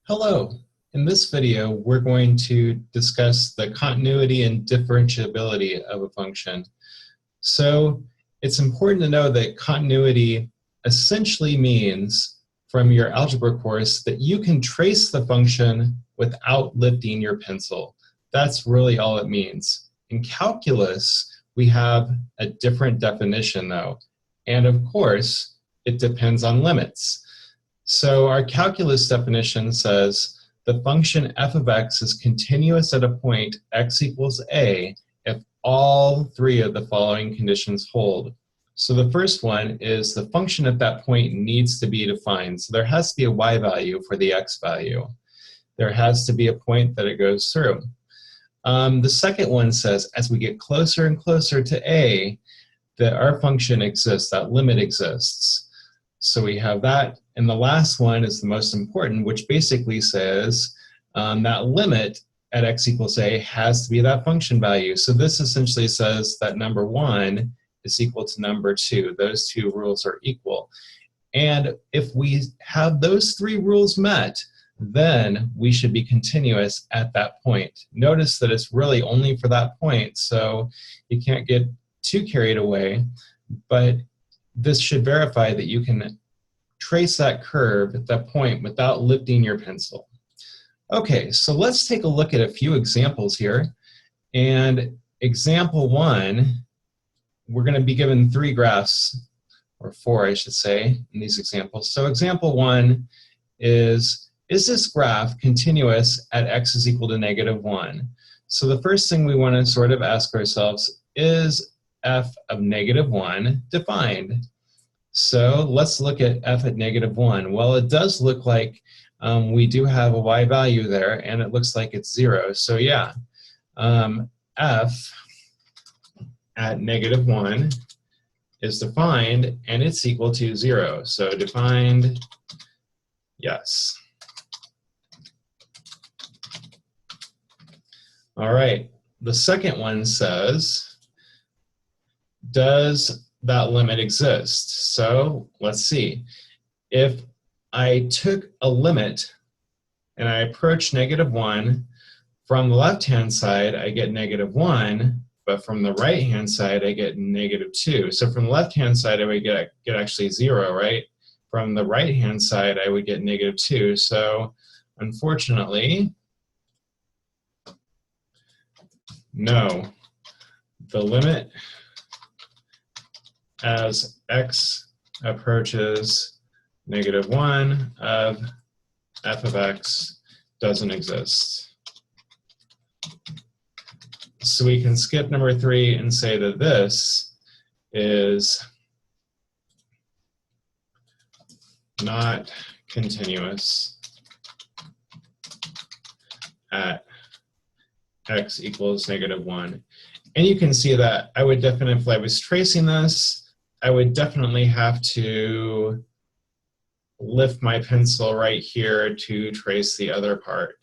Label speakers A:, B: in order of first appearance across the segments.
A: Hello. In this video, we're going to discuss the continuity and differentiability of a function. So it's important to know that continuity essentially means, from your algebra course, that you can trace the function without lifting your pencil. That's really all it means. In calculus, we have a different definition though. And of course, it depends on limits. So our calculus definition says the function f of x is continuous at a point x equals a if all three of the following conditions hold. So the first one is the function at that point needs to be defined. So there has to be a y value for the x value. There has to be a point that it goes through. The second one says as we get closer and closer to a, that our function exists, that limit exists. So we have that. And the last one is the most important, which basically says that limit at x equals a has to be that function value. So this essentially says that number 1 is equal to number 2. Those two rules are equal. And if we have those three rules met, then we should be continuous at that point. Notice that it's really only for that point, so you can't get too carried away, but this should verify that you can trace that curve at that point without lifting your pencil. Okay, so let's take a look at a few examples here. And example 1, we're going to be given 3 graphs, or 4 I should say, in these examples. So example 1 is this graph continuous at x is equal to -1? So the first thing we want to sort of ask ourselves, is f of -1 defined? So let's look at f at -1. Well, it does look like we do have a y value there, and it looks like it's 0. So yeah, f at -1 is defined, and it's equal to 0. So defined, yes. All right, the second one says, does that limit exist? So let's see. If I took a limit and I approach -1, from the left-hand side I get -1, but from the right-hand side I get -2. So from the left-hand side I would get actually 0, right? From the right-hand side I would get -2. So unfortunately, no. The limit as x approaches -1 of f of x doesn't exist. So we can skip number 3 and say that this is not continuous at x equals -1. And you can see that I would definitely, if I was tracing this, I would definitely have to lift my pencil right here to trace the other part.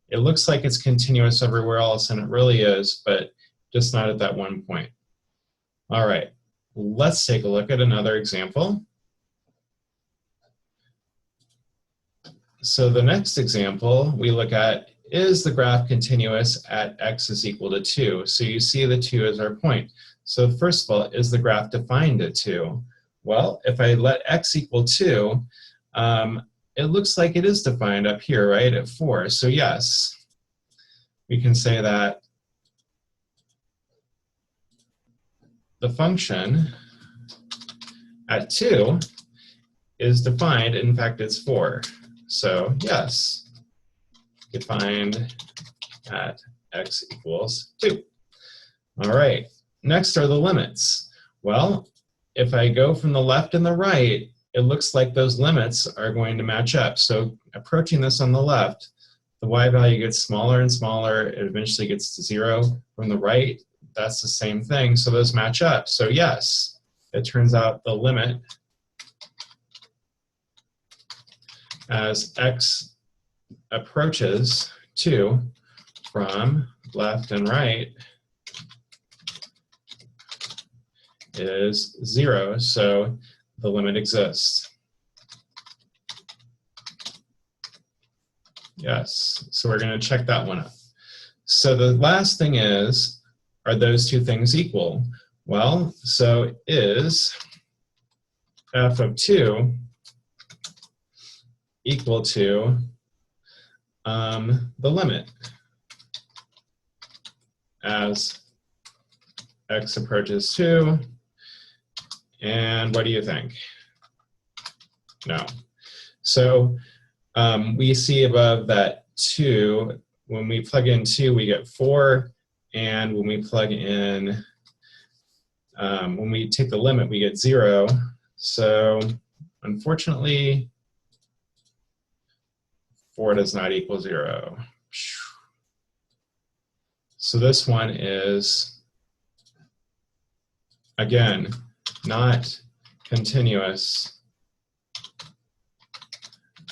A: It looks like it's continuous everywhere else, and it really is, but just not at that one point. All right, let's take a look at another example. So the next example we look at is the graph continuous at x is equal to 2. So you see the 2 as our point. So first of all, is the graph defined at 2? Well, if I let x equal 2, it looks like it is defined up here, right, at 4. So yes, we can say that the function at 2 is defined. In fact, it's 4. So yes, defined at x equals 2. All right, next are the limits. Well, if I go from the left and the right, it looks like those limits are going to match up. So approaching this on the left, the y value gets smaller and smaller. It eventually gets to 0. From the right, that's the same thing. So those match up. So yes, it turns out the limit as x approaches 2 from left and right is 0, so the limit exists. Yes, so we're going to check that one up. So the last thing is, are those two things equal? Well, so is f of 2 equal to the limit as x approaches 2, and what do you think? No. So we see above that 2, when we plug in 2, we get 4, and when we plug in, when we take the limit, we get 0. So unfortunately, 4 does not equal 0. So this one is, again, not continuous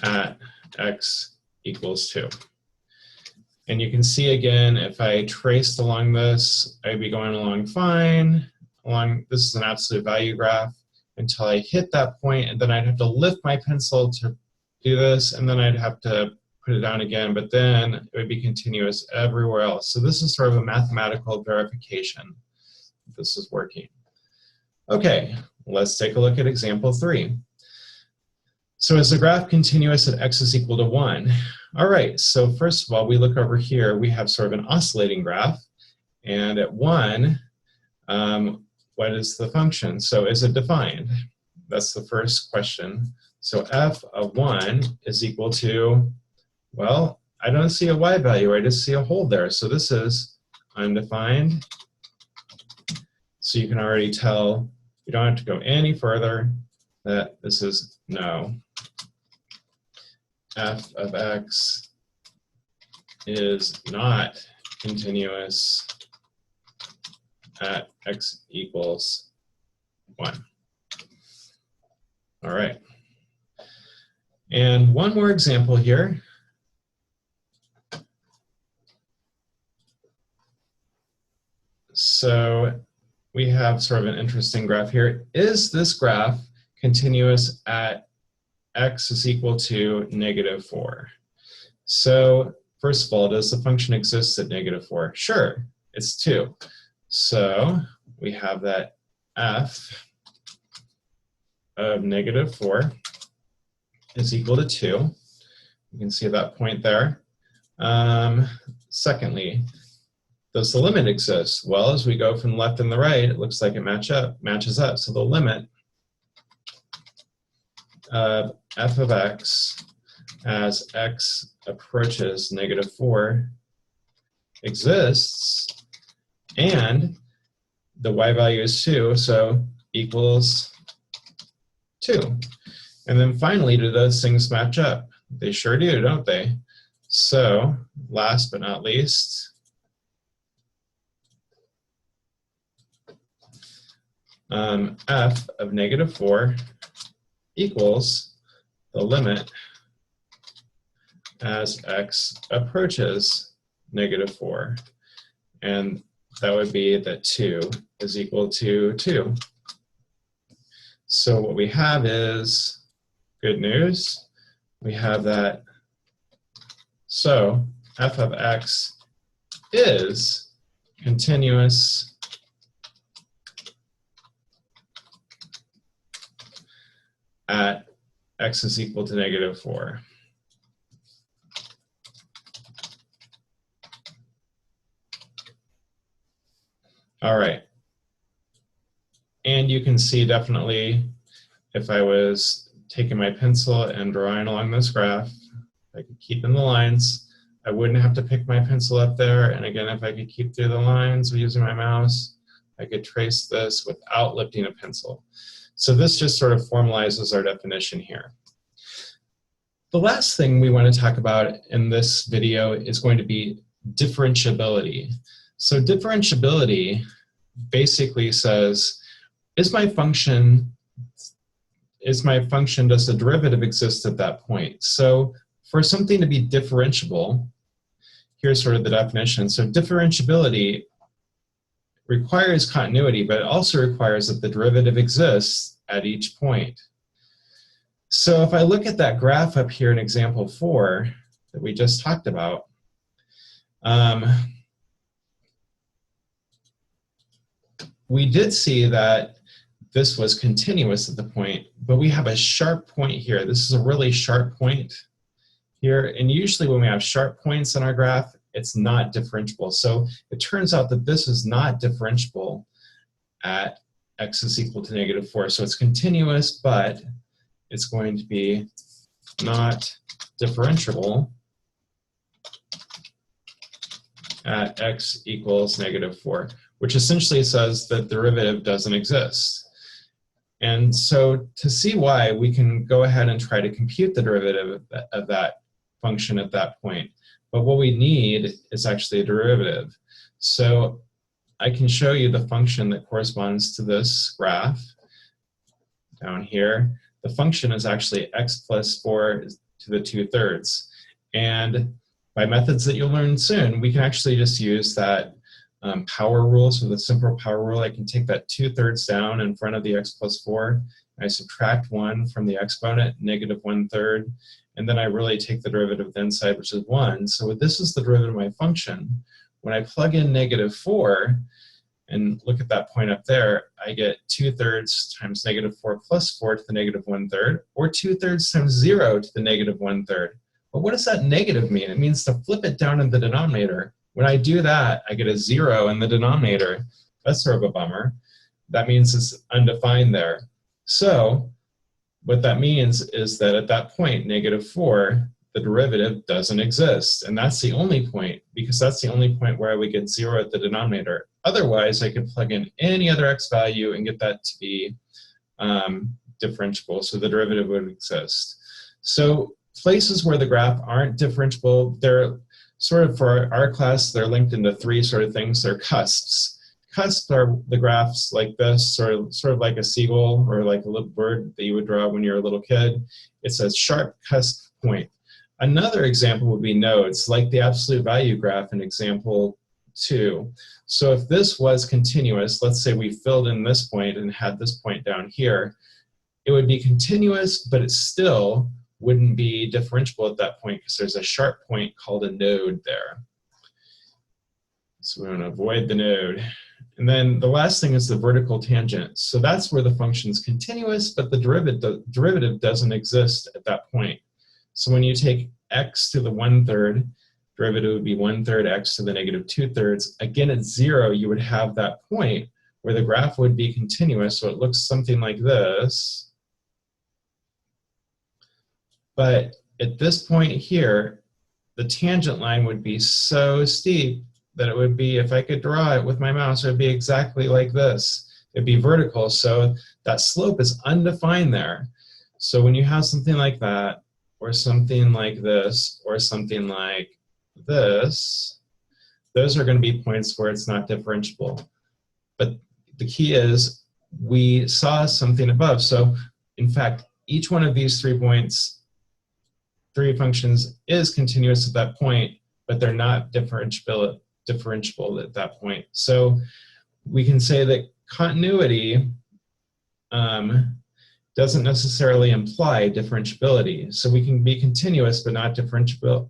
A: at x equals 2. And you can see again, if I traced along this, I'd be going along fine. This is an absolute value graph until I hit that point, and then I'd have to lift my pencil to do this, and then I'd have to put it down again, but then it would be continuous everywhere else. So this is sort of a mathematical verification that this is working. Okay, let's take a look at example 3. So is the graph continuous at x is equal to 1? All right, so first of all, we look over here, we have sort of an oscillating graph, and at 1, what is the function? So is it defined? That's the first question. So f of 1 is equal to, well, I don't see a y value, I just see a hole there. So this is undefined. So you can already tell, you don't have to go any further, that this is no. F of x is not continuous at x equals 1. All right. And one more example here. So we have sort of an interesting graph here. Is this graph continuous at x is equal to -4? So first of all, does the function exist at -4? Sure, it's 2. So we have that f of -4 is equal to 2. You can see that point there. Secondly, does the limit exist? Well, as we go from left and the right, it looks like it matches up. So the limit of f of x as x approaches -4 exists, and the y value is 2, so equals 2. And then finally, do those things match up? They sure do, don't they? So last but not least, f of -4 equals the limit as x approaches -4. And that would be that 2 is equal to 2. So what we have is good news. We have that, so f of x is continuous at x is equal to -4. All right. And you can see definitely if I was taking my pencil and drawing along this graph, I could keep in the lines. I wouldn't have to pick my pencil up there. And again, if I could keep through the lines using my mouse, I could trace this without lifting a pencil. So this just sort of formalizes our definition here. The last thing we want to talk about in this video is going to be differentiability. So differentiability basically says, does the derivative exist at that point? So for something to be differentiable, here's sort of the definition. So differentiability requires continuity, but it also requires that the derivative exists at each point. So if I look at that graph up here in example 4, that we just talked about. We did see that this was continuous at the point, but we have a sharp point here. This is a really sharp point here, and usually when we have sharp points in our graph, it's not differentiable. So it turns out that this is not differentiable at x is equal to -4. So it's continuous, but it's going to be not differentiable at x equals -4, which essentially says that the derivative doesn't exist. And so to see why, we can go ahead and try to compute the derivative of that function at that point. But what we need is actually a derivative. So I can show you the function that corresponds to this graph down here. The function is actually x plus 4 to the 2/3. And by methods that you'll learn soon, we can actually just use that power rule. So the simple power rule, I can take that 2/3 down in front of the x plus 4. I subtract 1 from the exponent, -1/3. And then I really take the derivative of the inside, which is 1. So this is the derivative of my function. When I plug in -4, and look at that point up there, I get 2/3 times -4 plus 4 to the -1/3, or 2/3 times 0 to the -1/3. But what does that negative mean? It means to flip it down in the denominator. When I do that, I get a 0 in the denominator. That's sort of a bummer. That means it's undefined there. So what that means is that at that point, -4, the derivative doesn't exist. And that's the only point, because that's the only point where I would get 0 at the denominator. Otherwise, I could plug in any other x value and get that to be differentiable, so the derivative would exist. So places where the graph aren't differentiable, they're sort of, for our class, they're linked into 3 sort of things. They're cusps. Cusps are the graphs like this, sort of like a seagull or like a little bird that you would draw when you're a little kid. It's a sharp cusp point. Another example would be nodes, like the absolute value graph in example 2. So if this was continuous, let's say we filled in this point and had this point down here, it would be continuous, but it still wouldn't be differentiable at that point because there's a sharp point called a node there. So we want to avoid the node. And then the last thing is the vertical tangent. So that's where the function's continuous, but the derivative doesn't exist at that point. So when you take x to the 1/3, derivative would be 1/3 x to the -2/3. Again, at 0, you would have that point where the graph would be continuous, so it looks something like this. But at this point here, the tangent line would be so steep that it would be, if I could draw it with my mouse, it would be exactly like this. It'd be vertical, so that slope is undefined there. So when you have something like that, or something like this, or something like this, those are going to be points where it's not differentiable. But the key is, we saw something above. So in fact, each one of these 3 points, 3 functions, is continuous at that point, but they're not differentiable at that point. So we can say that continuity doesn't necessarily imply differentiability. So we can be continuous but not differentiable.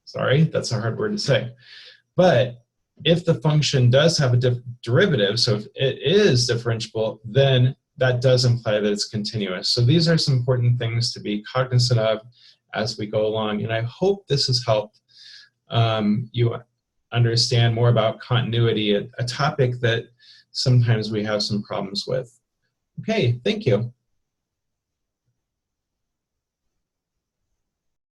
A: Sorry, that's a hard word to say. But if the function does have a derivative, so if it is differentiable, then that does imply that it's continuous. So these are some important things to be cognizant of as we go along. And I hope this has helped you understand more about continuity, a topic that sometimes we have some problems with. Okay, thank you.